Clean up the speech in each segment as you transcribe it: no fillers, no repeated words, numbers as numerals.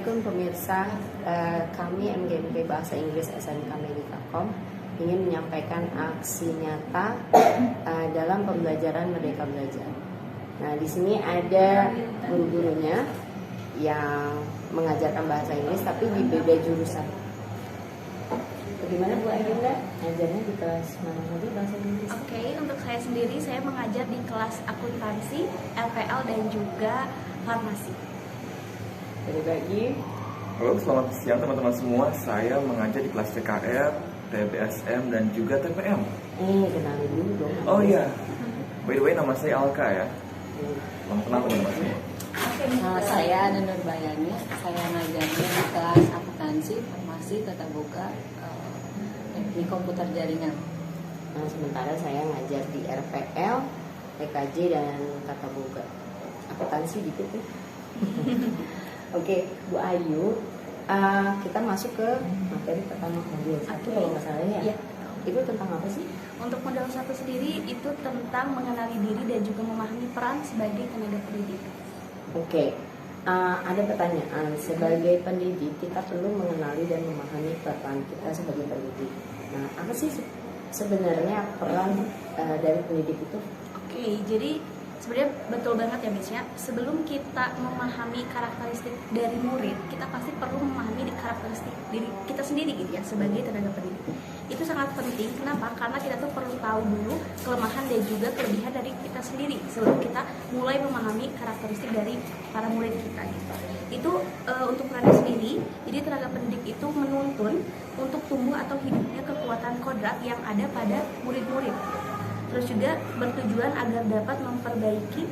Assalamualaikum pemirsa, kami MGMP Bahasa Inggris SMK Medikakom ingin menyampaikan aksi nyata dalam pembelajaran Merdeka Belajar. Nah, di sini ada guru-gurunya yang mengajarkan bahasa Inggris tapi di beda jurusan. Bagaimana Bu Ayunda? Ngajarnya di kelas mana tadi bahasa Inggris? Oke, untuk saya sendiri saya mengajar di kelas akuntansi, LPL dan juga farmasi. Berbagi. Halo, selamat siang teman-teman semua. Saya mengajar di kelas CKR, TBSM dan juga TPM. Kenalin dulu dong. Oh iya, by the way nama saya Alka ya. Selamat kenal teman-teman semua. Nama saya Nenur Bayani. Saya ngajarnya di kelas akuntansi, farmasi, tata boga, teknik komputer jaringan. Nah, sementara saya ngajar di RPL, PKJ dan tata boga. Akuntansi gitu tuh. Oke, Bu Ayu, kita masuk ke materi pertama modul 1 kalau nggak salah ya. Iya. Itu tentang apa sih? Untuk modul 1 sendiri itu tentang mengenali diri dan juga memahami peran sebagai tenaga pendidik. Oke, ada pertanyaan. Sebagai pendidik, kita perlu mengenali dan memahami peran kita sebagai pendidik. Nah, apa sih sebenarnya peran dari pendidik itu? Oke, jadi sebenarnya betul banget ya Miss ya. Sebelum kita memahami karakteristik dari murid, kita pasti perlu memahami karakteristik diri kita sendiri gitu ya sebagai tenaga pendidik. Itu sangat penting. Kenapa? Karena kita tuh perlu tahu dulu kelemahan dan juga kelebihan dari kita sendiri sebelum kita mulai memahami karakteristik dari para murid kita gitu. Itu untuk perannya sendiri. Jadi tenaga pendidik itu menuntun untuk tumbuh atau hidupnya kekuatan kodrat yang ada pada murid-murid. Terus juga bertujuan agar dapat memperbaiki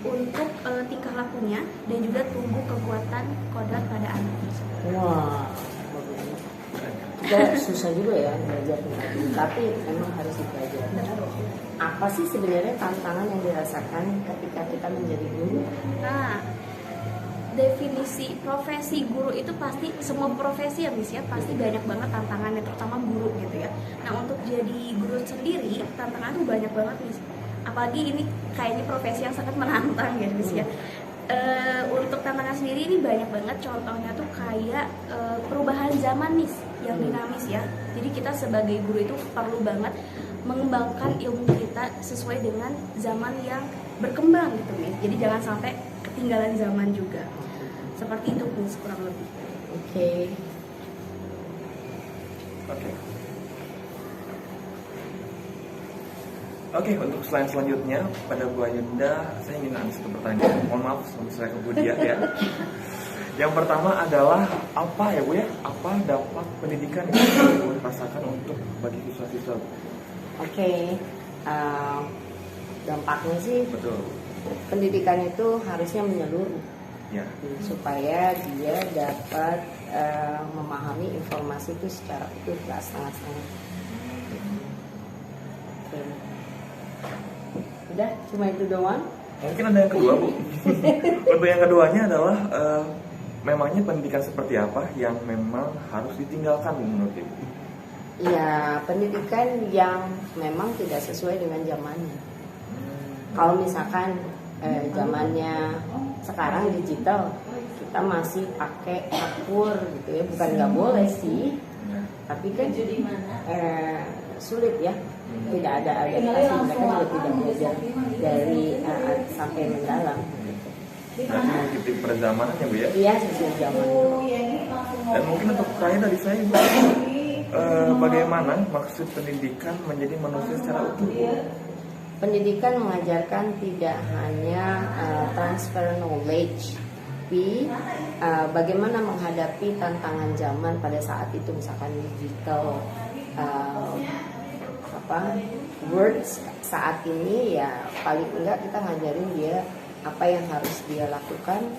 untuk tingkah lakunya dan juga tumbuh kekuatan kodrat pada anak. Wah, kita susah juga ya belajar tentang ini, tapi memang harus dipelajari. Apa sih sebenarnya tantangan yang dirasakan ketika kita menjadi guru? Nah, definisi profesi guru itu pasti semua profesi ya Miss ya, pasti banyak banget tantangannya, terutama guru gitu ya. Nah, untuk jadi guru sendiri tantangan tuh banyak banget Miss. Apalagi ini kayaknya profesi yang sangat menantang ya Miss ya. Untuk tantangan sendiri ini banyak banget, contohnya tuh kayak perubahan zaman Miss yang dinamis ya. Jadi kita sebagai guru itu perlu banget mengembangkan ilmu kita sesuai dengan zaman yang berkembang gitu Miss. Jadi jangan sampai ketinggalan zaman juga. Seperti itu Miss kurang lebih. Oke. Oke, untuk slide selanjutnya pada Bu Ayunda, saya ingin ada satu pertanyaan. Mohon maaf sebelum saya kemudian ya. Yang pertama adalah apa ya Bu ya? Apa dampak pendidikan yang Bu rasakan untuk bagi siswa-siswa? Oke. Dampaknya sih Betul. pendidikan itu harusnya menyeluruh Ya. supaya dia dapat memahami informasi itu secara utuh, nggak setengah-setengah. Oke. Udah, cuma itu doang. Mungkin ada yang kedua Bu. Untuk yang keduanya adalah memangnya pendidikan seperti apa yang memang harus ditinggalkan menurut Ibu? Ya, pendidikan yang memang tidak sesuai dengan zamannya. Kalau misalkan zamannya sekarang digital, kita masih pakai akur gitu ya, bukan nggak boleh sih, tapi kan sulit ya, tidak ada adaptasi, mereka juga tidak belajar dari sampai mendalam. Berarti mengikuti perzamanan ya Bu ya? Iya, sesuai zaman. Dan mungkin untuk terakhir dari saya Bu, bagaimana maksud pendidikan menjadi manusia secara utuh Bu? Pendidikan mengajarkan tidak hanya transfer knowledge, tapi bagaimana menghadapi tantangan zaman pada saat itu, misalkan digital, words saat ini ya paling enggak kita ngajarin dia apa yang harus dia lakukan,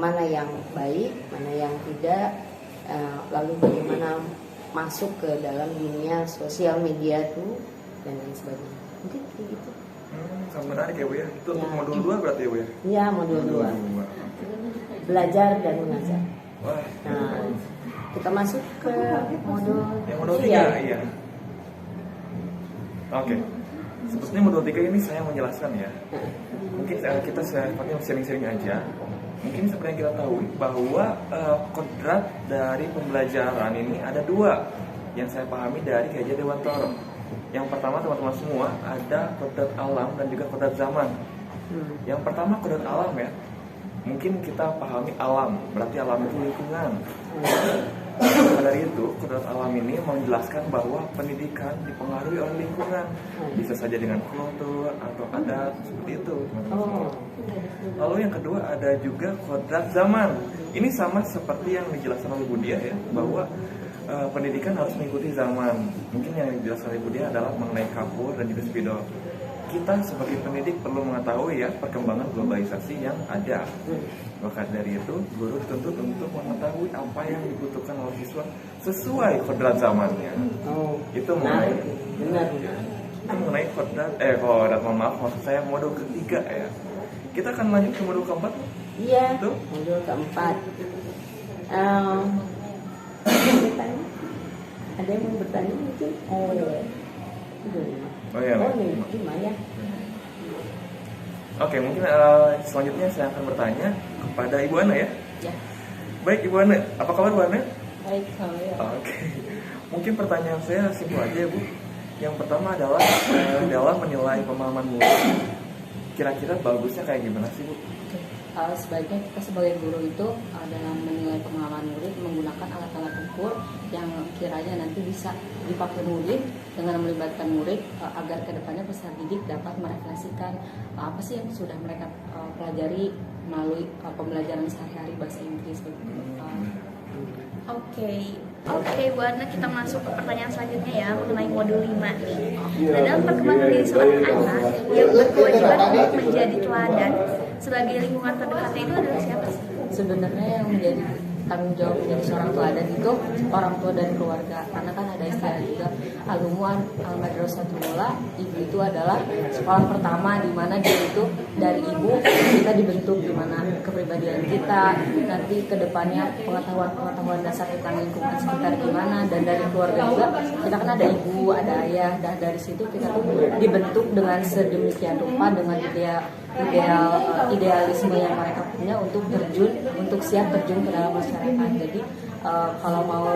mana yang baik, mana yang tidak, lalu bagaimana masuk ke dalam dunia sosial media tuh dan lain sebagainya. Mungkin kayak gitu. Sangat menarik ya Bu ya. Itu untuk Ya. modul 2 berarti ya Bu ya? Iya, modul 2. Oke. Belajar dan mengajar. Wah. Nah, kita masuk ke modul Yang modul 3 ya. iya. Oke. Sepertinya modul 3 ini saya menjelaskan ya. Mungkin kita sifatnya sharing-sharing aja. mungkin seperti yang kita tahu bahwa kodrat dari pembelajaran ini ada dua yang saya pahami dari Ki Hajar Dewantara. Yang pertama teman-teman semua ada kodrat alam dan juga kodrat zaman. Yang pertama kodrat alam ya, mungkin kita pahami alam, berarti alam itu lingkungan. Maka dari itu, kodrat alam ini menjelaskan bahwa pendidikan dipengaruhi oleh lingkungan, bisa saja dengan kultur atau adat seperti itu. Lalu yang kedua ada juga kodrat zaman. Ini sama seperti yang dijelaskan oleh Budia ya, bahwa pendidikan harus mengikuti zaman. Mungkin yang dijelaskan oleh Budia adalah mengenai kapur dan juga spidol. Kita sebagai pendidik perlu mengetahui ya perkembangan globalisasi yang ada. Maka dari itu, guru dituntut untuk mengetahui apa yang dibutuhkan oleh siswa sesuai kodrat zamannya. Itu mengenai kodrat, mohon maaf, maksud saya modul ketiga ya. Kita akan lanjut ke modul keempat. Iya, modul keempat. Ada yang mau bertanya mungkin? Gimana? Oke, mungkin selanjutnya saya akan bertanya kepada Ibu Ana ya. Ya. Baik Ibu Ana, apa kabar Bu Ana? Baik, kalau ya. Oke. Mungkin pertanyaan saya simpel aja ya Bu. Yang pertama adalah dalam menilai pemahaman murid, kira-kira bagusnya kayak gimana sih Bu? Sebaiknya kita sebagai guru itu dalam menilai pengalaman murid menggunakan alat-alat ukur yang kiranya nanti bisa dipakai murid dengan melibatkan murid agar kedepannya peserta didik dapat merefleksikan apa sih yang sudah mereka pelajari melalui pembelajaran sehari-hari bahasa Inggris begitu. Oke, Bu Ana, kita masuk ke pertanyaan selanjutnya ya mengenai modul 5 nih. Nah, dalam perkembangan diri seorang anak yang berkewajiban untuk menjadi teladan sebagai lingkungan terdekatnya itu adalah siapa sih? Sebenarnya yang menjadi tanggung jawab menjadi seorang teladan itu orang tua dan keluarga, karena kan ada istilah juga al-ummu al-madrasatul ula, ibu itu adalah sekolah pertama di mana dia itu dari ibu kita dibentuk gimana kepribadian kita, nanti kedepannya pengetahuan dasar tentang lingkungan sekitar gimana, dan dari keluarga juga kita kan ada ibu, ada ayah, dan dari situ kita tuh dibentuk dengan sedemikian rupa dengan idealisme yang mereka punya untuk siap terjun ke dalam masyarakat. Jadi kalau mau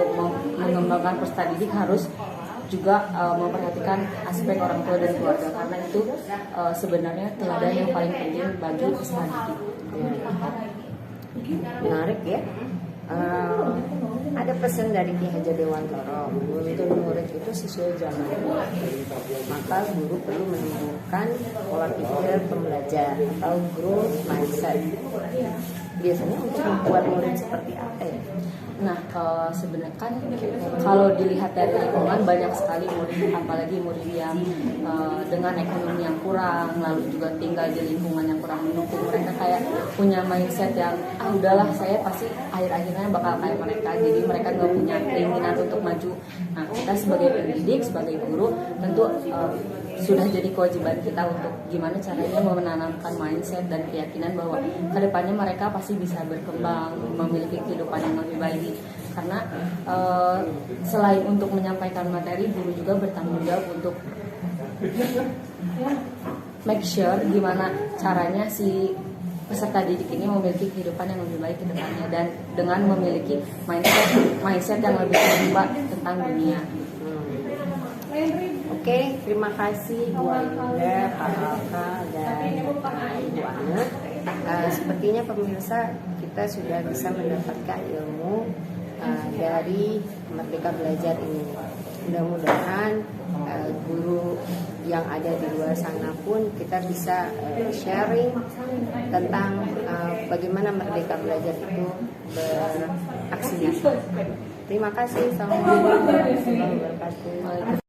mengembangkan peserta didik harus juga memperhatikan aspek orang tua dan keluarga, karena itu sebenarnya teladan yang paling penting bagi peserta didik. Menarik ya. Ada pesan dari Ki Hajar Dewantara, untuk murid itu sesuai zamannya. Maka guru perlu menumbuhkan pola pikir pembelajar atau growth mindset. Biasanya untuk membuat murid seperti apa ya? Nah, sebenarnya kan kalau dilihat dari lingkungan banyak sekali murid, apalagi murid yang dengan ekonomi yang kurang, lalu juga tinggal di lingkungan yang kurang mendukung. Mereka kayak punya mindset yang udahlah saya pasti akhir-akhirnya bakal kayak mereka. Jadi mereka nggak punya keinginan untuk maju. Nah, kita sebagai pendidik, sebagai guru tentu sudah jadi kewajiban kita untuk gimana caranya menanamkan mindset dan keyakinan bahwa kedepannya mereka pasti bisa berkembang, memiliki kehidupan yang lebih baik. Karena selain untuk menyampaikan materi, guru juga bertanggung jawab untuk make sure gimana caranya si peserta didik ini memiliki kehidupan yang lebih baik ke depannya, dan dengan memiliki mindset yang lebih terbuka tentang dunia. Oke, terima kasih Bu Ayunda, Pak Alka, dan Ibu Ana. Sepertinya pemirsa kita sudah bisa mendapatkan ilmu dari Merdeka Belajar ini. Mudah-mudahan guru yang ada di luar sana pun kita bisa sharing tentang bagaimana Merdeka Belajar itu beraksi nyata. Terima kasih. Assalamualaikum warahmatullahi wabarakatuh.